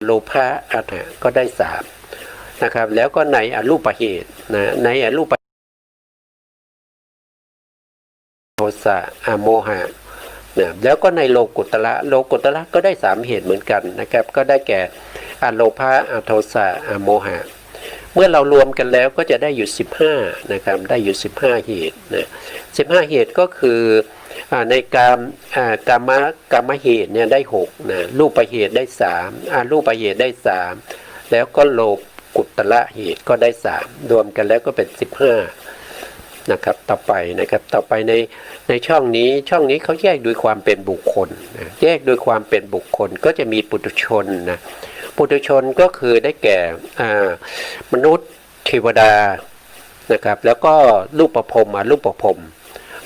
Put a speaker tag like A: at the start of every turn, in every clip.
A: โลภะอัฏฐะก็ได้สามนะครับแล้วก็ในอรูปเหตุนะในอรูปโทสะโมหะนะแล้วก็ในโลกุตระก็ได้สามเหตุเหมือนกันนะครับก็ได้แก่อโลภะโทสะโมหะเมื่อเรารวมกันแล้วก็จะได้อยู่15นะครับได้อยู่15เหตุนะ15เหตุก็คือในกามเหตุเนี่ยได้6นะรูปเหตุได้3อรูปเหตุได้3แล้วก็โลกุตระเหตุก็ได้3รวมกันแล้วก็เป็น15นะครับต่อไปในช่องนี้เขาแยกโดยความเป็นบุคคลนะแยกโดยความเป็นบุคคลก็จะมีปุถุชนนะปุถุชนก็คือได้แก่มนุษย์เทวดานะครับแล้วก็รูปภพรูปภพ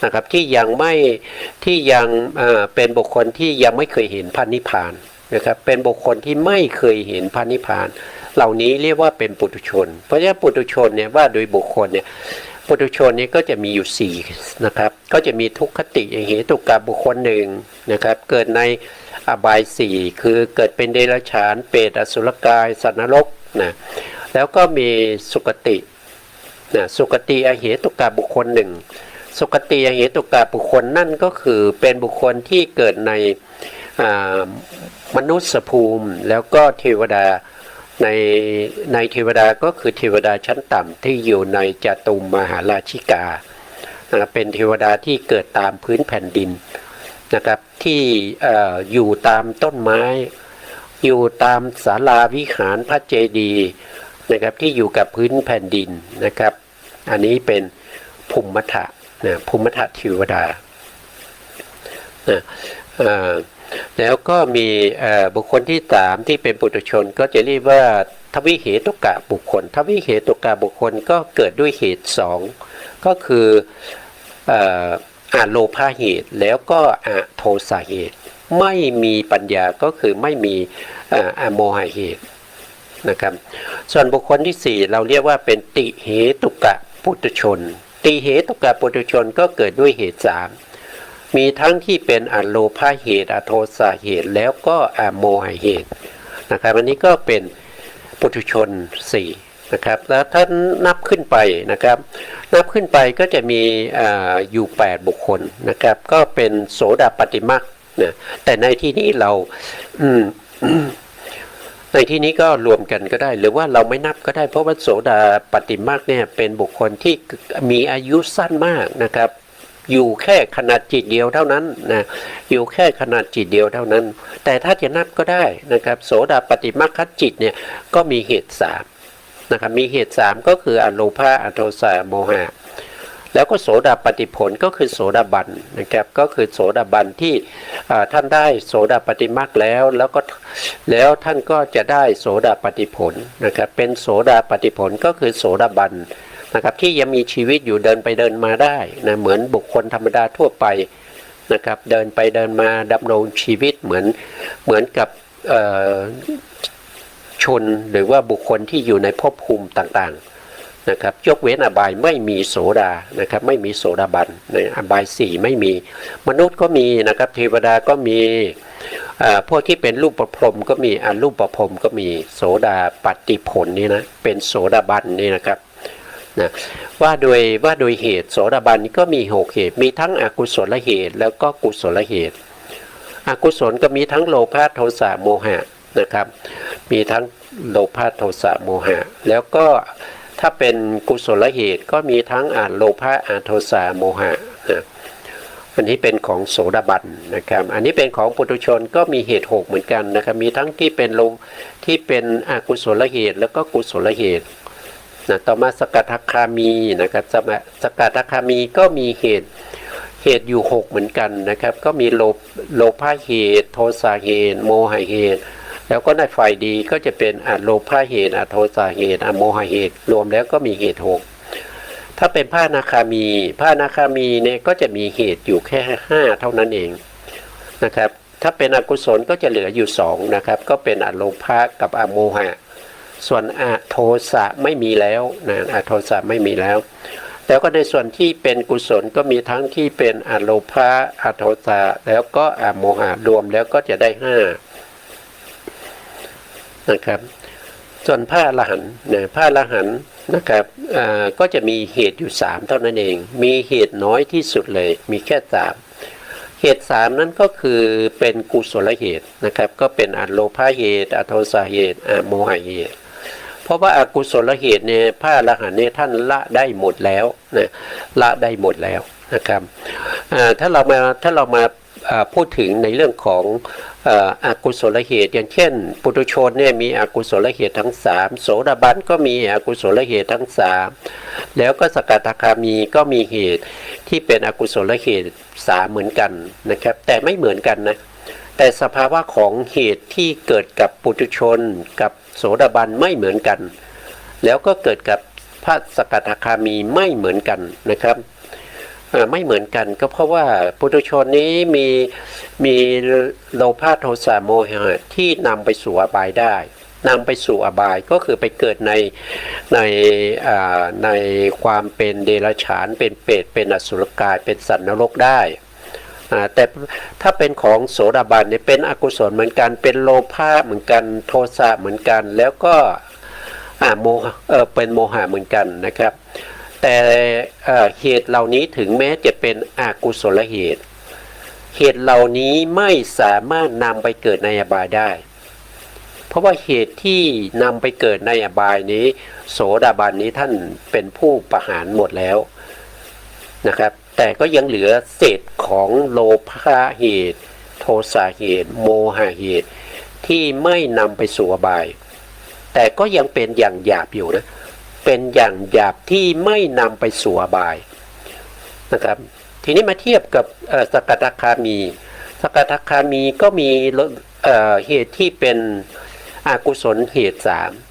A: นะครับที่ยังเป็นบุคคลที่ยังไม่เคยเห็นพระนิพพานนะครับเป็นบุคคลที่ไม่เคยเห็นพระนิพพานเหล่านี้เรียกว่าเป็นปุถุชนเพราะฉะนั้นปุถุชนเนี่ยว่าโดยบุคคลเนี่ยปุถุชนนี้ก็จะมีอยู่4นะครับก็จะมีทุกขติเหตุกับบุคคลหนึ่งนะครับเกิดในอบาย4คือเกิดเป็นเดรัจฉานเปรตอสุรกายสัตว์นรกนะแล้วก็มีสุคตินะสุคติเหตุกับบุคคลหนึ่งสุคติเหตุกับบุคคลนั่นก็คือเป็นบุคคลที่เกิดในมนุษย์ภูมิแล้วก็เทวดาในเทวดาก็คือเทวดาชั้นต่ำที่อยู่ในจตุมมหาราชิกาเป็นเทวดาที่เกิดตามพื้นแผ่นดินนะครับที่อยู่ตามต้นไม้อยู่ตามศาลาวิหารพระเจดีย์นะครับที่อยู่กับพื้นแผ่นดินนะครับอันนี้เป็นภูมิทัตภูมิทัตเทวดาแล้วก็มีบุคคลที่3ที่เป็นปุถุชนก็จะเรียกว่าทวิเหตุกะบุคคลทวิเหตุกะบุคคลก็เกิดด้วยเหตุ2ก็คือโลภะเหตุแล้วก็โทสะเหตุไม่มีปัญญาก็คือไม่มีโมหะเหตุนะครับส่วนบุคคลที่4เราเรียกว่าเป็นติเหตุกะปุถุชนติเหตุกะปุถุชนก็เกิดด้วยเหตุ3มีทั้งที่เป็นโลภะเหตุโทสะเหตุแล้วก็โมหะเหตุนะครับอันนี้ก็เป็นปุถุชน4นะครับแล้วถ้านับขึ้นไปนะครับนับขึ้นไปก็จะมีอยู่8บุคคลนะครับก็เป็นโสดาปัตติมรรคนะแต่ในที่นี้เราในที่นี้ก็รวมกันก็ได้หรือว่าเราไม่นับก็ได้เพราะว่าโสดาปัตติมรรคเนี่ยเป็นบุคคลที่มีอายุสั้นมากนะครับอยู่แค่ขนาดจิตเดียวเท่านั้นนะอยู่แค่ขนาดจิตเดียวเท่านั้นแต่ถ้าจะนับก็ได้นะครับโสดาปัตติมรรคจิตเนี่ยก็มีเหตุ3นะครับมีเหตุ3ก็คืออโลภะอโทสะโมหะแล้วก็โสดาปัตติผลก็คือโสดาบันนะครับก็คือโสดาบันที่ท่านได้โสดาปัตติมรรคแล้วท่านก็จะได้โสดาปัตติผลนะครับเป็นโสดาปัตติผลก็คือโสดาบันนะครับที่ยังมีชีวิตอยู่เดินไปเดินมาได้นะเหมือนบุคคลธรรมดาทั่วไปนะครับเดินไปเดินมาดำรงชีวิตเหมือนกับชนหรือว่าบุคคลที่อยู่ในภพภูมิต่างๆนะครับยกเว้นอบายไม่มีโสดานะครับไม่มีโสดาบันในอบาย4ไม่มีมนุษย์ก็มีนะครับเทวดาก็มีพวกที่เป็นรูปประพรหมก็มีรูปประพรหมก็มีโสดาปัตติผลนี่นะเป็นโสดาบันนี่นะครับนะว่าโดยเหตุโสดาบันก็มี6เหตุมีทั้งอกุศลเหตุแล้วก็กุศลเหตุอกุศลก็มีทั้งโลภะโทสะโมหะนะครับมีทั้งโลภะโทสะโมหะแล้วก็ถ้าเป็นกุศลเหตุก็มีทั้งโลภะโทสะโมหะนะอันนี้เป็นของโสดาบันนะครับอันนี้เป็นของปุถุชนก็มีเหตุ6เหมือนกันนะครับมีทั้งที่เป็นอกุศลเหตุแล้วก็กุศลเหตุนะต่อมาสกทาคามีนะครับสกทาคามีก็มีเหตุอยู่6เหมือนกันนะครับก็มีโลภะเหตุโทสะเหตุโมหะเหตุแล้วก็ในฝ่ายดีก็จะเป็นโลภะเหตุโทสะเหตุโมหะเหตุรวมแล้วก็มีเหตุ6ถ้าเป็นพระอนาคามีเนี่ยก็จะมีเหตุอยู่แค่5เท่านั้นเองนะครับถ้าเป็นอกุศลก็จะเหลืออยู่2นะครับก็เป็นโลภะกับโมหะส่วนโทสะไม่มีแล้วนะโทสะไม่มีแล้วแล้วก็ในส่วนที่เป็นกุศลก็มีทั้งที่เป็นโลภะโทสะแล้วก็โมหะรวมแล้วก็จะได้5 นะครับส่วนพระอรหันต์เนี่ยพระอรหันต์นะครับก็จะมีเหตุอยู่3เท่านั้นเองมีเหตุน้อยที่สุดเลยมีแค่3เหตุ3นั้นก็คือเป็นกุศลเหตุนะครับก็เป็นอโลภะเหตุอโทสะเหตุอโมหะเหตุเพราะว่าอกุศลเหตุเนี่ยพระอรหันต์เนี่ยท่านละได้หมดแล้วนะละได้หมดแล้วนะครับถ้าเรามาพูดถึงในเรื่องของอกุศลเหตุอย่างเช่นปุถุชนเนี่ยมีอกุศลเหตุทั้ง3โสดาบันก็มีอกุศลเหตุทั้ง3แล้วก็สกทาคามีก็มีเหตุที่เป็นอกุศลเหตุ3เหมือนกันนะครับแต่ไม่เหมือนกันนะแต่สภาวะของเหตุที่เกิดกับปุถุชนกับโสดาบันไม่เหมือนกันแล้วก็เกิดกับพระสกทาคามีไม่เหมือนกันนะครับไม่เหมือนกันก็เพราะว่าปุถุชนนี้มีโลภะโทสะโมหะที่นำไปสู่อบายได้นำไปสู่อบายก็คือไปเกิดในความเป็นเดรัจฉานเป็นเปรตเป็นอสุรกายเป็นสัตว์นรกได้แต่ถ้าเป็นของโสดาบันเนี่ยเป็นอกุศลเหมือนกันเป็นโลภะเหมือนกันโทสะเหมือนกันแล้วก็โมหะเป็นโมหะเหมือนกันนะครับแต่เหตุเหล่านี้ถึงแม้จะเป็นอกุศลเหตุเหล่านี้ไม่สามารถนำไปเกิดในอบายได้เพราะว่าเหตุที่นำไปเกิดในอบายนี้โสดาบันนี้ท่านเป็นผู้ประหารหมดแล้วนะครับแต่ก็ยังเหลือเศษของโลภะเหตุโทสะเหตุโมหะเหตุที่ไม่นำไปสู่อบายแต่ก็ยังเป็นอย่างหยาบอยู่นะเป็นอย่างหยาบที่ไม่นำไปสู่อบายนะครับทีนี้มาเทียบกับสกทาคามีก็มีเหตุที่เป็นอกุศลเหตุ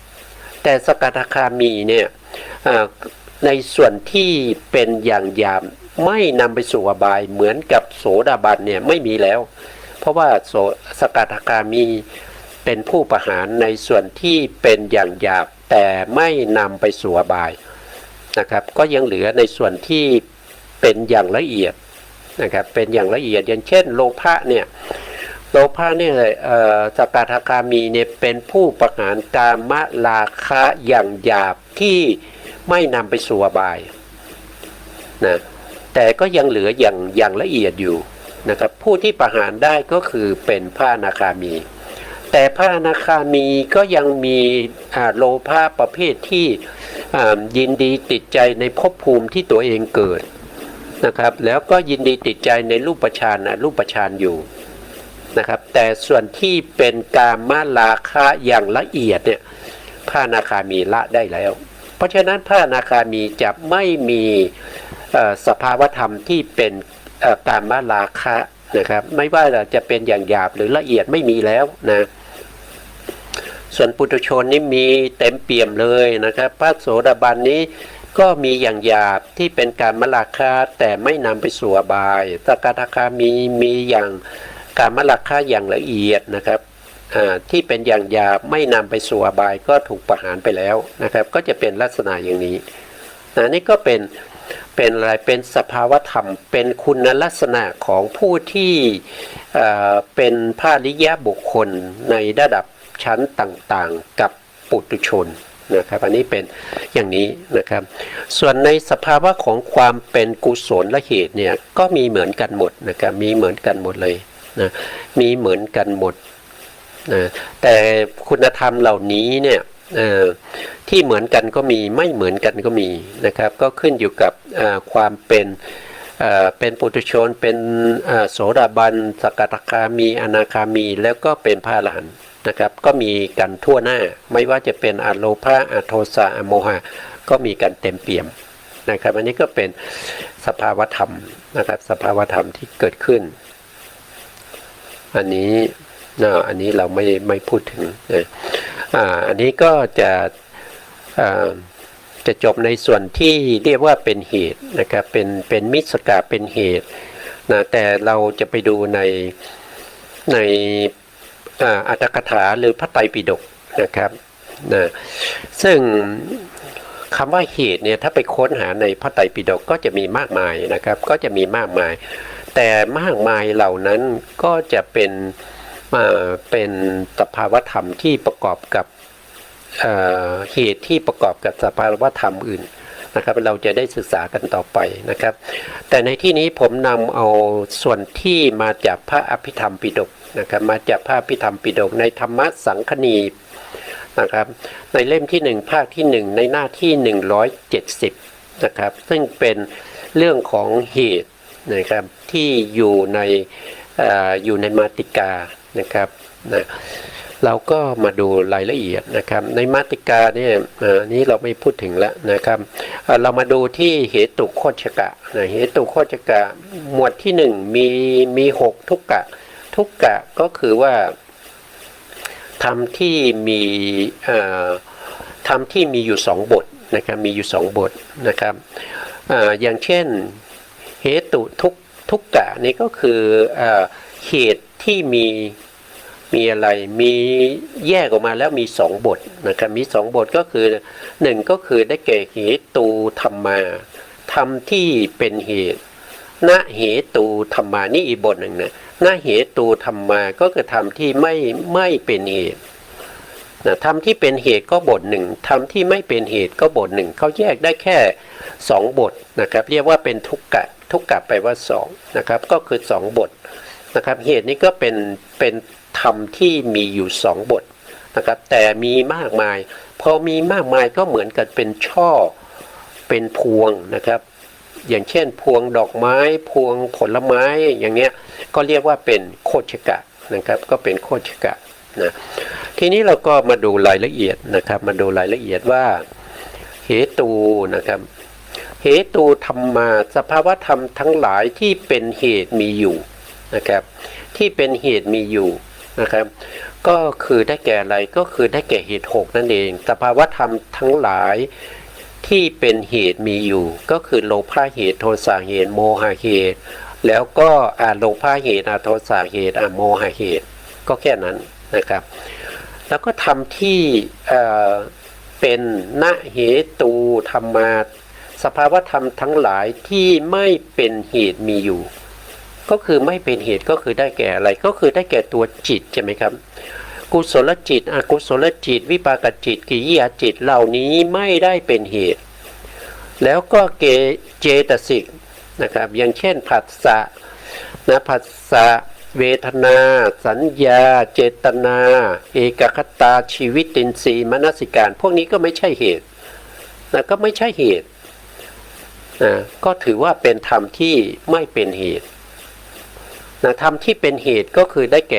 A: 3แต่สกทาคามีเนี่ยในส่วนที่เป็นอย่างหยาบไม่นำไปสู่อบายเหมือนกับโสดาบันเนี่ยไม่มีแล้วเพราะว่าสกทาคามีเป็นผู้ประหารในส่วนที่เป็นอย่างหยาบแต่ไม่นำไปสู่อบายนะครับก็ยังเหลือในส่วนที่เป็นอย่างละเอียดนะครับเป็นอย่างละเอียดอย่างเช่นโลภะเนี่ยสกทาคามีเนี่ยเป็นผู้ประหารกามราคะอย่างหยาบที่ไม่นำไปสู่อบายนะแต่ก็ยังเหลืออย่างละเอียดอยู่นะครับผู้ที่ประหารได้ก็คือเป็นพระอนาคามีแต่พระอนาคามีก็ยังมีโลภะประเภทที่ยินดีติดใจในภพภูมิที่ตัวเองเกิดนะครับแล้วก็ยินดีติดใจในรูปฌานอยู่นะครับแต่ส่วนที่เป็นกามราคะอย่างละเอียดเนี่ยพระอนาคามีละได้แล้วเพราะฉะนั้นพระอนาคามีจะไม่มีสภาวธรรมที่เป็นกามราคะนะครับไม่ว่าจะเป็นอย่างหยาบหรือละเอียดไม่มีแล้วนะส่วนปุถุชนนี่มีเต็มเปี่ยมเลยนะครับพระโสดาบันนี้ก็มีอย่างหยาบที่เป็นกามราคะแต่ไม่นำไปสู่อบายสกทาคามีอย่างกามราคะอย่างละเอียดนะครับที่เป็นอย่างหยาบไม่นำไปสู่อบายก็ถูกประหารไปแล้วนะครับก็จะเป็นลักษณะอย่างนี้นี่ก็เป็นอะไรเป็นสภาวธรรมเป็นคุณลักษณะของผู้ที่เป็นพระอริยบุคคลในระดับชั้นต่างๆกับปุถุชนนะครับอันนี้เป็นอย่างนี้นะครับส่วนในสภาวะของความเป็นกุศลและเหตุเนี่ยก็มีเหมือนกันหมดนะครับมีเหมือนกันหมดเลยนะมีเหมือนกันหมดนะแต่คุณธรรมเหล่านี้เนี่ยที่เหมือนกันก็มีไม่เหมือนกันก็มีนะครับก็ขึ้นอยู่กับความเป็นปุถุชนเป็นโสดาบันสกทาคามีอนาคามีแล้วก็เป็นพระอรหันต์นะครับก็มีกันทั่วหน้าไม่ว่าจะเป็นอโลภะอโทสะอโมหะก็มีกันเต็มเปี่ยมนะครับอันนี้ก็เป็นสภาวธรรมนะครับสภาวธรรมที่เกิดขึ้นอันนี้เราไม่พูดถึงนะอันนี้ก็จะจบในส่วนที่เรียกว่าเป็นเหตุนะครับเป็นมิสกะเป็นเหตุนะแต่เราจะไปดูในอัตถกถาหรือพระไตรปิฎกนะครับนะซึ่งคำว่าเหตุเนี่ยถ้าไปค้นหาในพระไตรปิฎกก็จะมีมากมายนะครับก็จะมีมากมายแต่มากมายเหล่านั้นก็จะเป็น เป็นสภาวธรรมที่ประกอบกับเหตุที่ประกอบกับสภาวธรรมอื่นนะครับเราจะได้ศึกษากันต่อไปนะครับแต่ในที่นี้ผมนำเอาส่วนที่มาจากพระอภิธรรมปิฎกนะครับมาจากพระอภิธรรมปิฎกในธรรมสังคณีนะครับในเล่มที่1ภาคที่1ในหน้าที่170นะครับซึ่งเป็นเรื่องของเหตุนะครับที่อยู่ในมาติกานะครับนะเราก็มาดูรายละเอียดนะครับในมาติกาเนี่ยนี้เราไม่พูดถึงแล้วนะครับเรามาดูที่เหตุโคชกะนะเหตุโคชกะหมวดที่1มี6ทุกกะก็คือว่าธรรมที่มีอยู่2บทนะครับมีอยู่2บทนะครับอย่างเช่นเหตุทุกกะนี่ก็คือเหตุที่มีอะไรมีแยกออกมาแล้วมี2บทนะครับมี2บทก็คือ1ก็คือได้แก่เหตุธรรมาธรรมที่เป็นเหตุณเหตุธรรมานี่อีกบทหนึ่งนะณเหตุธรรมาก็คือธรรมที่ไม่เป็นเหตุนะธรรมที่เป็นเหตุก็บทหนึ่งธรรมที่ไม่เป็นเหตุก็บทหนึ่งเขาแยกได้แค่2บทนะครับเรียกว่าเป็นทุกกะแปลว่า2นะครับก็คือ2บทนะครับเหตุนี้ก็เป็นธรรมที่มีอยู่2บทนะครับแต่มีมากมายพอมีมากมายก็เหมือนกับเป็นช่อเป็นพวงนะครับอย่างเช่นพวงดอกไม้พวงผลไม้อย่างเงี้ยก็เรียกว่าเป็นโคชกะนะครับก็เป็นโคชกะนะทีนี้เราก็มาดูรายละเอียดนะครับมาดูรายละเอียดว่าเหตุนะครับเหตุธรรมาสภาวธรรมทั้งหลายที่เป็นเหตุมีอยู่นะครับที่เป็นเหตุมีอยู่นะครับก็คือได้แก่อะไรก็คือได้แก่เหตุ6นั่นเองสภาวธรรมทั้งหลายที่เป็นเหตุมีอยู่ก็คือโลภะเหตุโทสะเหตุโมหะเหตุแล้วก็โลภะเหตุโทสะเหตุโมหะเหตุก็แค่นั้นนะครับแล้วก็ธรรมที่เป็นณเหตุธรรมาสภาวธรรมทั้งหลายที่ไม่เป็นเหตุมีอยู่ก็คือไม่เป็นเหตุก็คือได้แก่อะไรก็คือได้แก่ตัวจิตใช่ไหมครับกุศลจิตอกุศลจิตวิปากจิตกิริยาจิตเหล่านี้ไม่ได้เป็นเหตุแล้วก็เจตสิกนะครับอย่างเช่นผัสสะนะผัสสะเวทนาสัญญาเจตนาเอกคตาชีวิตินทรีย์มนสิการพวกนี้ก็ไม่ใช่เหตุนะก็ไม่ใช่เหตุนะก็ถือว่าเป็นธรรมที่ไม่เป็นเหตุนะธรรมที่เป็นเหตุก็คือได้แ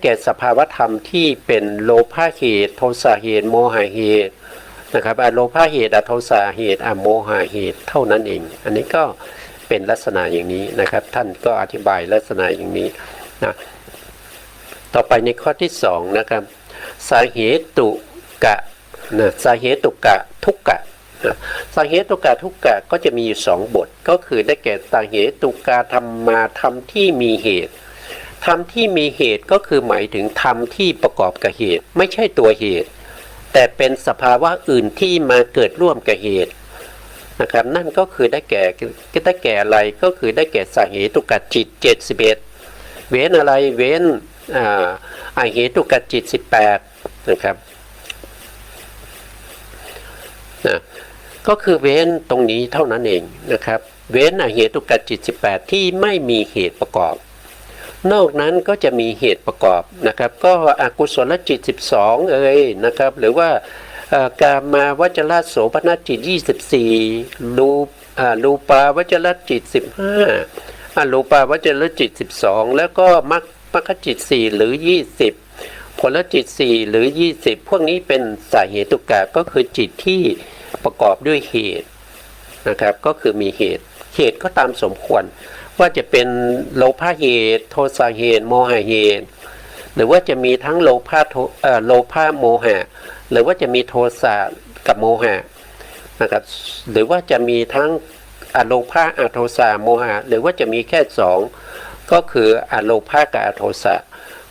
A: ก่สภาวธรรมที่เป็นโลภะเหตุโทสะเหตุโมหะเหตุนะครับโลภะเหตุโทสะเหตุโมหะเหตุเท่านั้นเองอันนี้ก็เป็นลักษณะอย่างนี้นะครับท่านก็อธิบายลักษณะอย่างนี้นะต่อไปในข้อที่2นะครับสาเหตุกะนะสาเหตุกะทุกกะสาเหตุกะทุกกะก็จะมีอยู่2บทก็คือได้แก่สาเหตุกะธรรมาธรรมที่มีเหตุธรรมที่มีเหตุก็คือหมายถึงธรรมที่ประกอบกับเหตุไม่ใช่ตัวเหตุแต่เป็นสภาวะอื่นที่มาเกิดร่วมกับเหตุนะครับนั่นก็คือได้แก่อะไรก็คือได้แก่สาเหตุกะจิต71เว้นอะไรเว้นเหตุกะจิต18นะครับนะก็คือเว้นตรงนี้เท่านั้นเองนะครับเว้นเหตุกะจิต18ที่ไม่มีเหตุประกอบนอกนั้นก็จะมีเหตุประกอบนะครับก็อกุศลจิต12นะครับหรือว่ากามาวจรโสภณจิต24รูปาวจรจิต15รูปาวจรจิต12แล้วก็มรรคจิต4หรือ20ผลจิต4หรือ20พวกนี้เป็นสาเหตุกะก็คือจิตที่ประกอบด้วยเหตุนะครับก็คือมีเหตุก็ตามสมควรว่าจะเป็นโลภะเหตุโทสะเหตุโมหะเหตุหรือว่าจะมีทั้งโลภะโมหะหรือว่าจะมีโทสะกับโมหะนะครับหรือว่าจะมีทั้งอโลภะอโทสะโมหะหรือว่าจะมีแค่2ก็คืออโลภะกับอโทสะ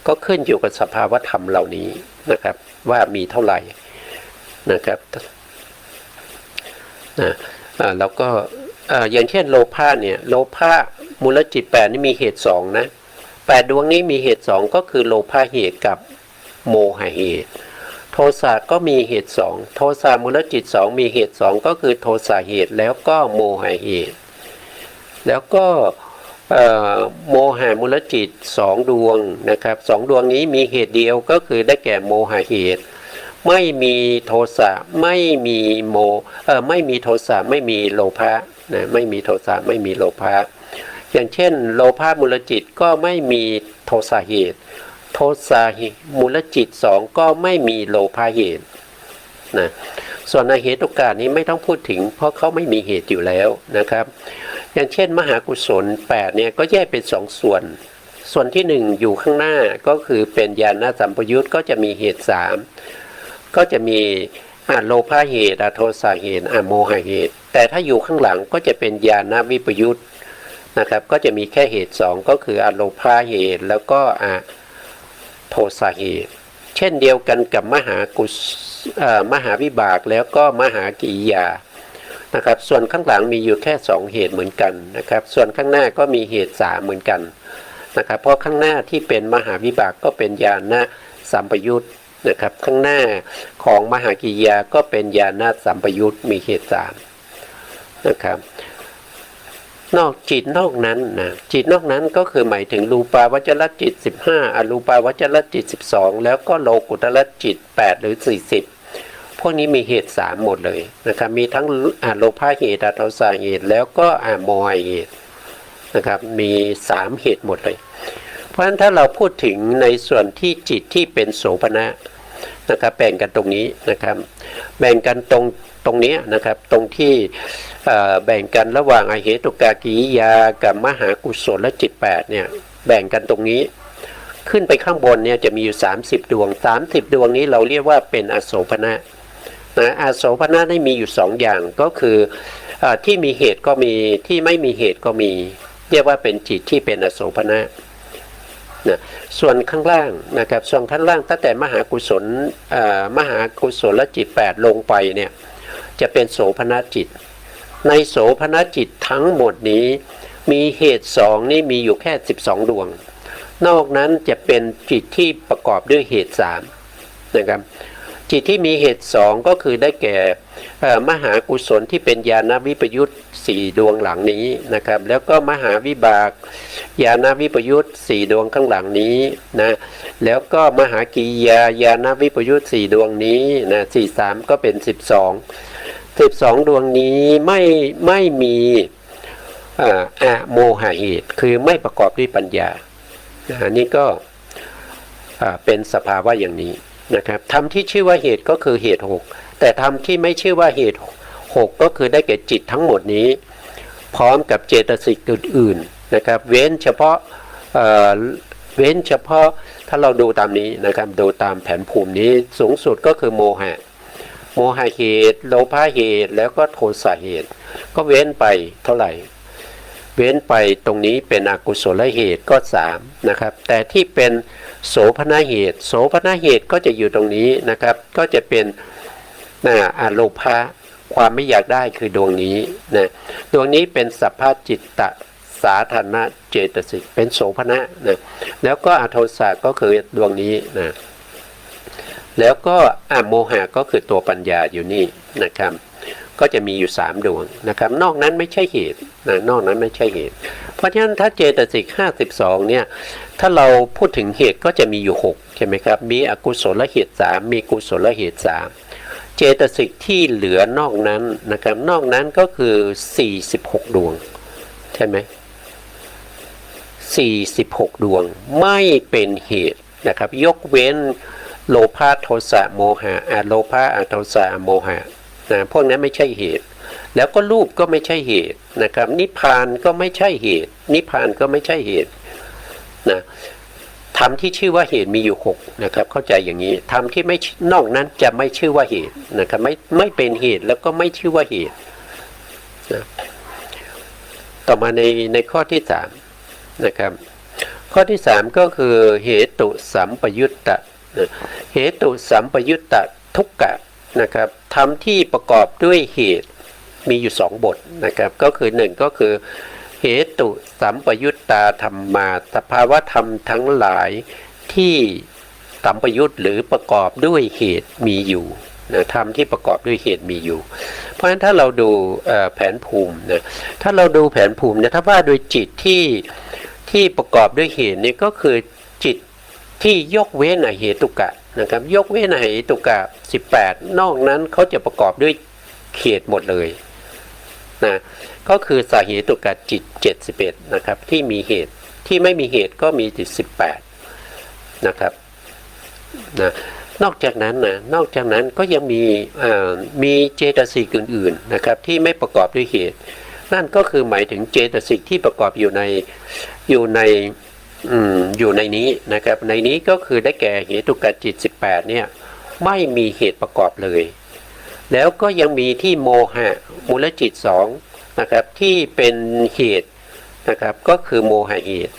A: ก็ขึ้นอยู่กับสภาวธรรมเหล่านี้นะครับว่ามีเท่าไหร่นะครับแล้วก็อย่างเช่นโลภะเนี่ยโลภะมูลจิต8นี่มีเหตุ2นะ 8 ดวงนี้มีเหตุ 2ก็คือโลภะเหตุกับโมหะเหตุโทสะก็มีเหตุ 2โทสะมูลจิต 2มีเหตุ 2ก็คือโทสะเหตุแล้วก็โมหะเหตุแล้วก็โมหะมูลจิต2 ดวงนะครับ2 ดวงนี้มีเหตุเดียวก็คือได้แก่โมหะเหตุไม่มีโทสะไม่มีไม่มีโทสะไม่มีโลภะนะไม่มีโทสะไม่มีโลภะอย่างเช่นโลภะมูลจิตก็ไม่มีโทสะเหตุโทสะมูลจิต 2ก็ไม่มีโลภะเหตุนะส่วนอเหตุกะนี้ไม่ต้องพูดถึงเพราะเขาไม่มีเหตุอยู่แล้วนะครับอย่างเช่นมหากุศล8เนี่ยก็แยกเป็น2 ส่วนที่1อยู่ข้างหน้าก็คือเป็นญาณสัมปยุตก็จะมีเหตุ3ก็จะมีโลภะเหตุโทสะเหตุโมหะเหตุแต่ถ้าอยู่ข้างหลังก็จะเป็นญาณวิปยุตนะครับก็จะมีแค่เหตุ2ก็คือโลภะเหตุแล้วก็โทสะเหตุเช่นเดียวกันกับมหาวิบากแล้วก็มหากิริยานะครับส่วนข้างหลังมีอยู่แค่2เหตุเหมือนกันนะครับส่วนข้างหน้าก็มีเหตุ3เหมือนกันนะครับเพราะข้างหน้าที่เป็นมหาวิบากก็เป็นญาณสัมปยุตนะครับข้างหน้าของมหากิริยาก็เป็นญาณสัมปยุตมีเหตุ3นะครับนอกจิตนอกนั้นนะจิตนอกนั้นก็คือหมายถึงรูปาวจรจิต15อรูปาวจรจิต12แล้วก็โลกุตรจิต8หรือ40พวกนี้มีเหตุ3หมดเลยนะครับมีทั้งโลภะเหตุโทสะเหตุแล้วก็โมหะเหตุนะครับมี3เหตุหมดเลยเพราะฉะนั้นถ้าเราพูดถึงในส่วนที่จิตที่เป็นโสภณะนะครับแบ่งกันตรงนี้นะครับแบ่งกันตรงนี้นะครับตรงที่แบ่งกันระหว่างอเหตุกะกิริยากับมหากุศลจิต8เนี่ยแบ่งกันตรงนี้ขึ้นไปข้างบนเนี่ยจะมีอยู่30 ดวง30 ดวงนี้เราเรียกว่าเป็นอโสภณะนะอโสภณะได้มีอยู่2อย่างก็คือที่มีเหตุก็มีที่ไม่มีเหตุก็มีเรียกว่าเป็นจิตที่เป็นอโสภณะนะส่วนข้างล่างนะครับส่วนข้างล่างตั้งแต่มหากุศลจิต8ลงไปเนี่ยจะเป็นโสภณจิตในโสภณจิตทั้งหมดนี้มีเหตุ2นี่มีอยู่แค่12 ดวงนอกนั้นจะเป็นจิตที่ประกอบด้วยเหตุ3นะครับจิตที่มีเหตุ2ก็คือได้แก่มหากุศลที่เป็นญาณวิปยุต4 ดวงหลังนี้นะครับแล้วก็มหาวิบากญาณวิปยุต4 ดวงข้างหลังนี้นะแล้วก็มหากิริยาญาณวิปยุต4 ดวงนี้นะ43ก็เป็น12 ดวงนี้ไม่มีโมหะเหตุคือไม่ประกอบด้วยปัญญานี่ก็เป็นสภาวะอย่างนี้นะครับธรรมที่ชื่อว่าเหตุก็คือเหตุ6แต่ธรรมที่ไม่ชื่อว่าเหตุ6ก็คือได้แก่จิตทั้งหมดนี้พร้อมกับเจตสิกอื่นๆนะครับเว้นเฉพาะถ้าเราดูตามนี้นะครับดูตามแผนภูมินี้สูงสุดก็คือโมหะเหตุโลภะเหตุแล้วก็โทสะเหตุก็เว้นไปเท่าไหร่เว้นไปตรงนี้เป็นอกุศลเหตุก็3นะครับแต่ที่เป็นโสภณเหตุก็จะอยู่ตรงนี้นะครับก็จะเป็นโลภะความไม่อยากได้คือดวงนี้นะดวงนี้เป็นสัพพจิตตสาธารณเจตสิกเป็นโสภณะนะแล้วก็อโทสะก็คือดวงนี้นะแล้วก็โมหะก็คือตัวปัญญาอยู่นี่นะครับก็จะมีอยู่3 ดวงนะครับนอกนั้นไม่ใช่เหตุนะนอกนั้นไม่ใช่เหตุเพราะฉะนั้นถ้าเจตสิก52เนี่ยถ้าเราพูดถึงเหตุก็จะมีอยู่6ใช่ไหมครับมีอกุศลเหตุ3มีกุศลเหตุ3เจตสิกที่เหลือนอกนั้นนะครับนอกนั้นก็คือ46 ดวงใช่ไหม46 ดวงไม่เป็นเหตุนะครับยกเว้นโลภะโทสะโมหะโลภะโทสะโมหะนะพวกนั้นไม่ใช่เหตุแล้วก็รูปก็ไม่ใช่เหตุนะครับนิพพานก็ไม่ใช่เหตุนิพพานก็ไม่ใช่เหตุนะธรรมที่ชื่อว่าเหตุมีอยู่6นะครับเข้าใจอย่างนี้ธรรมที่ไม่นอกนั้นจะไม่ชื่อว่าเหตุนะครับไม่เป็นเหตุแล้วก็ไม่ชื่อว่าเหตุนะต่อมาในข้อที่3นะครับข้อที่3ก็คือเหตุสัมปยุตตะเหตุสัมปยุตตะทุกกะนะครับธรรมที่ประกอบด้วยเหตุมีอยู่2 บทนะครับก็คือ1ก็คือ เหตุสัมปยุตตาธรรมาสภาวธรรมทั้งหลายที่สัมปยุตหรือประกอบด้วยเหตุมีอยู่นะธรรมที่ประกอบด้วยเหตุมีอยู่เพราะฉะนั้นถ้าเราดูแผนภูมินะถ้าเราดูแผนภูมิเนี่ยถ้าว่าโดยจิตที่ประกอบด้วยเหตุนี่ก็คือจิตที่ยกเว้นอเหตุกะนะครับยกเว้นอเหตุกะ18นอกนั้นเขาจะประกอบด้วยเหตุหมดเลยนะก็คือสาเหตุกะจิต71นะครับที่มีเหตุที่ไม่มีเหตุก็มีจิต18นะครับนะนอกจากนั้นก็ยังมีเจตสิกอื่นๆนะครับที่ไม่ประกอบด้วยเหตุนั่นก็คือหมายถึงเจตสิกที่ประกอบอยู่ในนี้นะครับในนี้ก็คือได้แก่เหตุกะจิต18เนี่ยไม่มีเหตุประกอบเลยแล้วก็ยังมีที่โมหะมูลจิต2นะครับที่เป็นเหตุนะครับก็คือโมหะเหตุ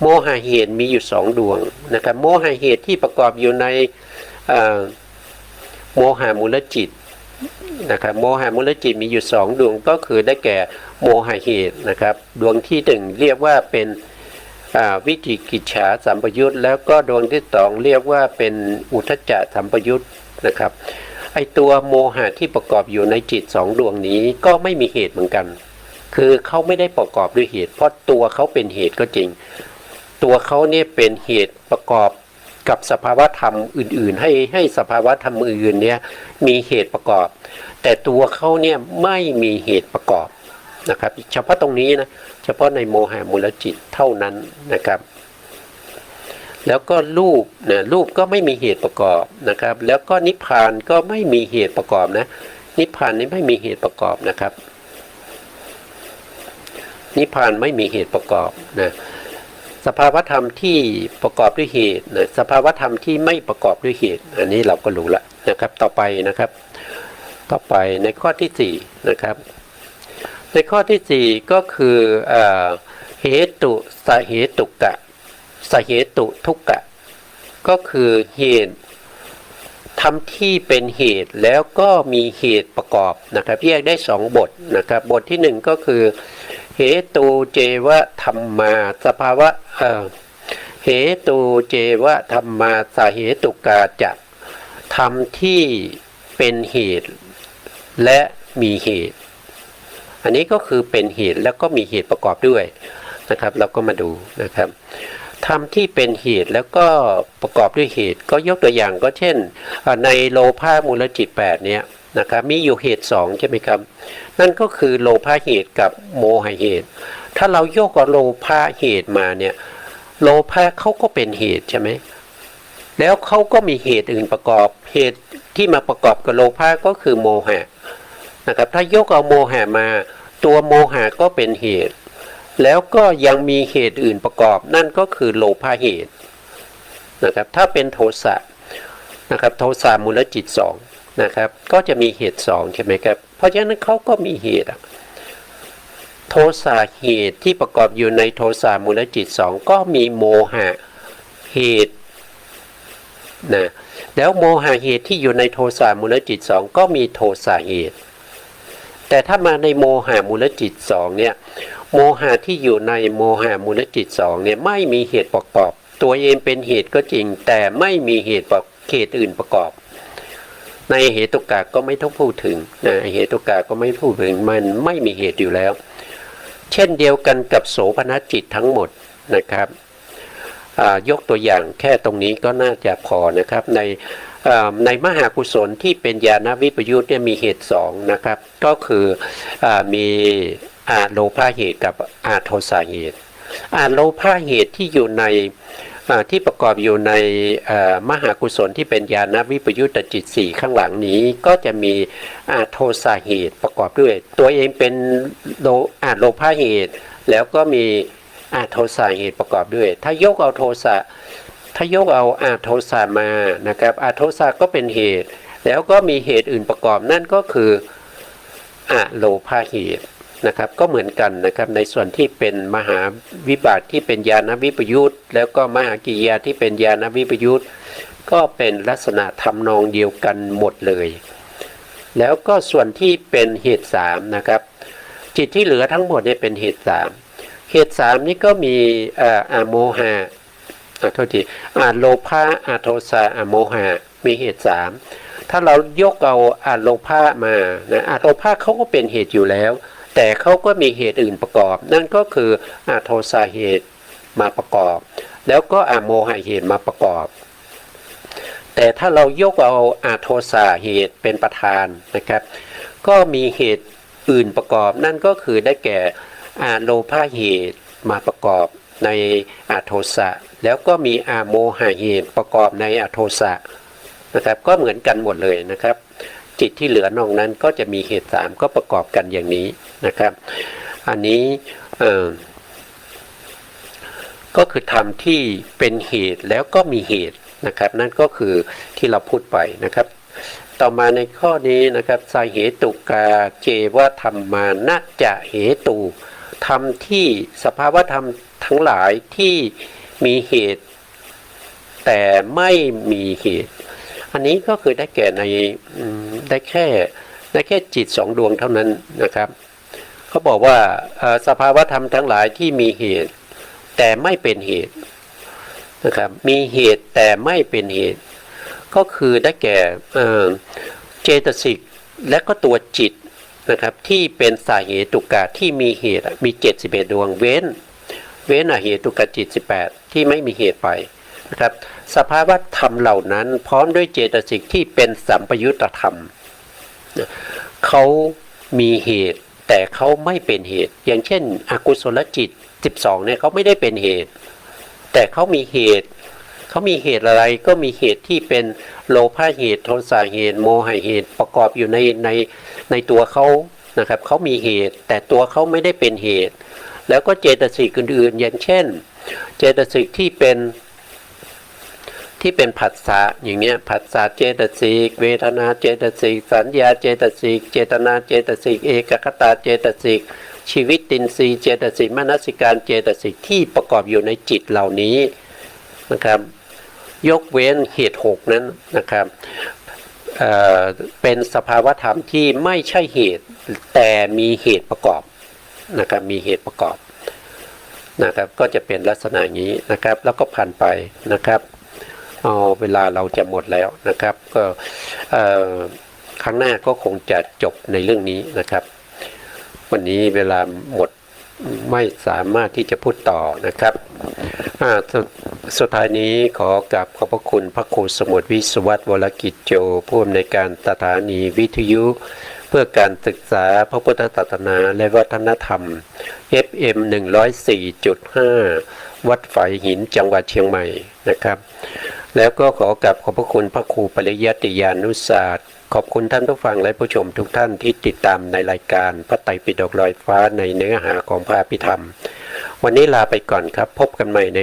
A: โมหะเหตุมีอยู่2ดวงนะครับโมหะเหตุที่ประกอบอยู่ในโมหะมูลจิตนะครับโมหะมูลจิตมีอยู่2ดวงก็คือได้แก่โมหะเหตุนะครับดวงที่1เรียกว่าเป็นวิจิกิจฉาสัมปยุตแล้วก็ดวงที่2เรียกว่าเป็นอุทธัจจะสัมปยุตนะครับไอตัวโมหะที่ประกอบอยู่ในจิต2ดวงนี้ก็ไม่มีเหตุเหมือนกันคือเขาไม่ได้ประกอบด้วยเหตุเพราะตัวเขาเป็นเหตุก็จริงตัวเขาเนี่ยเป็นเหตุประกอบกับสภาวธรรมอื่นๆให้สภาวธรรมอื่นเนี่ยมีเหตุประกอบแต่ตัวเขาเนี่ยไม่มีเหตุประกอบนะครับเฉพาะตรงนี้นะเฉพาะในโมหะมูลจิตเท่านั้นนะครับแล้วก็รูปก็ไม่มีเหตุประกอบนะครับแล้วก็นิพพานก็ไม่มีเหตุประกอบนะนิพพานนี้ไม่มีเหตุประกอบนะครับนิพพานไม่มีเหตุประกอบนะสภาวธรรมที่ประกอบด้วยเหตุนะสภาวธรรมที่ไม่ประกอบด้วยเหตุอันนี้เราก็รู้ละนะครับต่อไปในข้อที่4นะครับในข้อที่4ก็คือเหตุสาเหตุกะสาเหตุทุกกะก็คือเหตุทำที่เป็นเหตุแล้วก็มีเหตุประกอบนะครับแยกได้2บทนะครับบทที่1ก็คือเหตุเจวะธรรมาสภาวะเหตุเจวะธรรมาสาเหตุกาจะทำที่เป็นเหตุและมีเหตุอันนี้ก็คือเป็นเหตุแล้วก็มีเหตุประกอบด้วยนะครับเราก็มาดูนะครับทำที่เป็นเหตุแล้วก็ประกอบด้วยเหตุก็ยกตัวอย่างก็เช่นในโลภะมูลจิต8เนี่ยนะครับมีอยู่เหตุ2ใช่ไหมครับนั่นก็คือโลภะเหตุกับโมหะเหตุถ้าเรายกเอาโลภะเหตุมาเนี่ยโลภะเขาก็เป็นเหตุใช่ไหมแล้วเขาก็มีเหตุอื่นประกอบเหตุที่มาประกอบกับโลภะก็คือโมหะนะครับถ้ายกเอาโมหะมาตัวโมหะก็เป็นเหตุแล้วก็ยังมีเหตุอื่นประกอบนั่นก็คือโลภะเหตุนะครับถ้าเป็นโทสะนะครับโทสะมูลจิต2นะครับก็จะมีเหตุ2ใช่ไหมครับเพราะฉะนั้นเขาก็มีเหตุโทสะเหตุที่ประกอบอยู่ในโทสะมูลจิต2ก็มีโมหะเหตุนะแล้วโมหะเหตุที่อยู่ในโทสะมูลจิต2ก็มีโทสะเหตุแต่ถ้ามาในโมหะมูลจิต2เนี่ยโมหะที่อยู่ในโมหะมูลจิต2เนี่ยไม่มีเหตุประกอบตัวเองเป็นเหตุก็จริงแต่ไม่มีเหตุอื่นประกอบในเหตุกะก็ไม่ต้องพูดถึงนะเหตุกะก็ไม่พูดถึงมันไม่มีเหตุอยู่แล้วเช่นเดียวกันกับโสภณจิตทั้งหมดนะครับยกตัวอย่างแค่ตรงนี้ก็น่าจะพอนะครับในมหากุศลที่เป็นญาณวิปยุตเนี่ยมีเหตุ2นะครับก็คือมีโลภะเหตุกับโทสะเหตุโลภะเหตุที่อยู่ในที่ประกอบอยู่ในมหากุศลที่เป็นญาณวิปยุตตจิต4ข้างหลังนี้ก็จะมีโทสะเหตุประกอบด้วยตัวเองเป็นโลภะเหตุแล้วก็มีโทสะเหตุประกอบด้วยถ้ายกเอาโทสะโทสะมานะครับโทสะก็เป็นเหตุแล้วก็มีเหตุอื่นประกอบนั่นก็คือโลภะเหตุนะครับก็เหมือนกันนะครับในส่วนที่เป็นมหาวิบากที่เป็นญาณวิปยุตแล้วก็มหากิริยาที่เป็นญาณวิปยุตก็เป็นลักษณะทำนองเดียวกันหมดเลยแล้วก็ส่วนที่เป็นเหตุ3นะครับจิตที่เหลือทั้งหมดเนี่ยเป็นเหตุ3 เหตุสามนี่ก็มีโมหะโทษทีโลภะโทสะโมหะมีเหตุสามถ้าเรายกเอาโลภะมานะโลภะเขาก็เป็นเหตุอยู่แล้วแต่เขาก็มีเหตุอื่นประกอบนั่นก็คือโทสะเหตุมาประกอบแล้วก็โมหะเหตุมาประกอบแต่ถ้าเรายกเอาโทสะเหตุเป็นประธานนะครับก็มีเหตุอื่นประกอบนั่นก็คือได้แก่โลภะเหตุมาประกอบในโทสะแล้วก็มีโมหะเหตุประกอบในโทสะนะครับก็เหมือนกันหมดเลยนะครับจิตที่เหลือนอกนั้นก็จะมีเหตุสามก็ประกอบกันอย่างนี้นะครับอันนี้ก็คือธรรมที่เป็นเหตุแล้วก็มีเหตุนะครับนั่นก็คือที่เราพูดไปนะครับต่อมาในข้อนี้นะครับสาเหตุกาเจวธรรมานะจะเหตุธรรมที่สภาวธรรมทั้งหลายที่มีเหตุแต่ไม่มีเหตุอันนี้ก็คือได้แก่ในได้แค่จิตสองดวงเท่านั้นนะครับเขาบอกว่าสภาวธรรมทั้งหลายที่มีเหตุแต่ไม่เป็นเหตุนะครับมีเหตุแต่ไม่เป็นเหตุก็คือได้แก่เจตสิกและก็ตัวจิตนะครับที่เป็นสาเหตุกะที่มีเหตุมี71ดวงเว้นเหตุกะจิต18ที่ไม่มีเหตุไปนะครับสภาวะธรรมเหล่านั้นพร้อมด้วยเจตสิกที่เป็นสัมปยุตธรรมเขามีเหตุแต่เขาไม่เป็นเหตุอย่างเช่นอกุศลจิต12เนี่ยเขาไม่ได้เป็นเหตุแต่เขามีเหตุอะไรก็มีเหตุที่เป็นโลภะเหตุโทสะเหตุโมหะเหตุประกอบอยู่ในตัวเขานะครับเขามีเหตุแต่ตัวเขาไม่ได้เป็นเหตุแล้วก็เจตสิกอื่นๆอย่างเช่นเจตสิกที่เป็นผัสสะอย่างเงี้ยผัสสะเจตสิกเวทนาเจตสิกสัญญาเจตสิกเจตนาเจตสิกเอกคตาเจตสิกชีวิตตินทรีย์เจตสิกมนสิการเจตสิกที่ประกอบอยู่ในจิตเหล่านี้นะครับยกเว้นเหตุ6นั้นนะครับเป็นสภาวธรรมที่ไม่ใช่เหตุแต่มีเหตุประกอบนะครับมีเหตุประกอบนะครับก็จะเป็นลักษณะนี้นะครับแล้วก็ผ่านไปนะครับเวลาเราจะหมดแล้วนะครับก็ครั้งหน้าก็คงจะจบในเรื่องนี้นะครับวันนี้เวลาหมดไม่สามารถที่จะพูดต่อนะครับสุดท้ายนี้ขอกราบขอบพระคุณพระครูสมุทรวิศวัตรวรกิจโจผู้อำนวยการสถานีวิทยุเพื่อการศึกษาพระพุทธศาสนาและวัฒนธรรม FM 104.5 วัดฝายหินจังหวัดเชียงใหม่นะครับแล้วก็ขอกราบขอบพระคุณพระครูปริยัติยานุศาสตร์ขอบคุณท่านผู้ฟังและผู้ชมทุกท่านที่ติดตามในรายการพระไตรปิฎกลอยฟ้าในเนื้อหาของพระอภิธรรมวันนี้ลาไปก่อนครับพบกันใหม่ใน